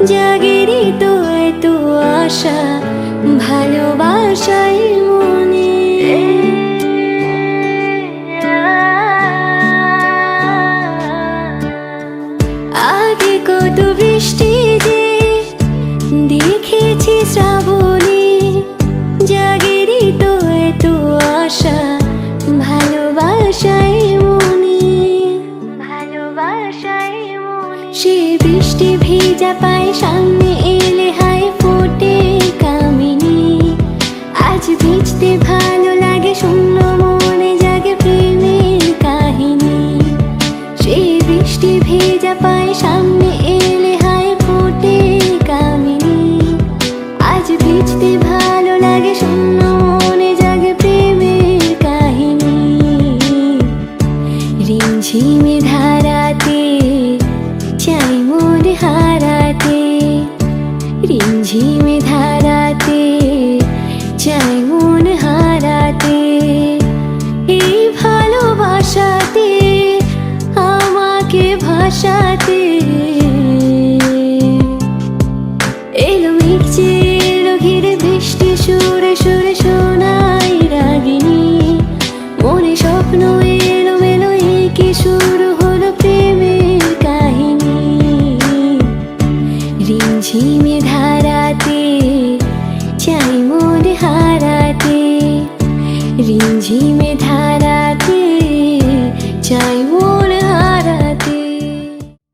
জাগেরই তো এত আশা ভালোবাসাই মনে। আগে কত বৃষ্টি যে দেখেছি শ্রাবণে, জাগেরই তো এত আশা ভালোবাসাই মনে, ভালোবাসাই মনে। সে বৃষ্টি ভেজা পায় সামনে এলে হায় ফোটে কামিনী। আজ ভিজতে ভালো লাগে শূন্য মনে জাগে প্রেমের কাহিনী। সে বৃষ্টি ভেজা পায় সামনে এলে হায় ফোটে কামিনী। আজ ভিজতে ভালো লাগে শূন্য মনে জাগে প্রেমের কাহিনী। রিমঝিমে ধারাতে চাই মন হারাতে, রিমঝিমে ধারাতে চাই মন হারাতে। এই ভালোবাসাতে আমাকে ভাসাতে। এলো মেঘ যে এলো ঘিরে বৃষ্টি সুরে সুরে শোনাই রাগিনী। মনে স্বপ্ন এলো মেলো একে শুরু হলো প্রেমের কাহিনী। রিমঝিমে ধারাতে চাই মন হারাতে, রিমঝিমে ধারাতে চাই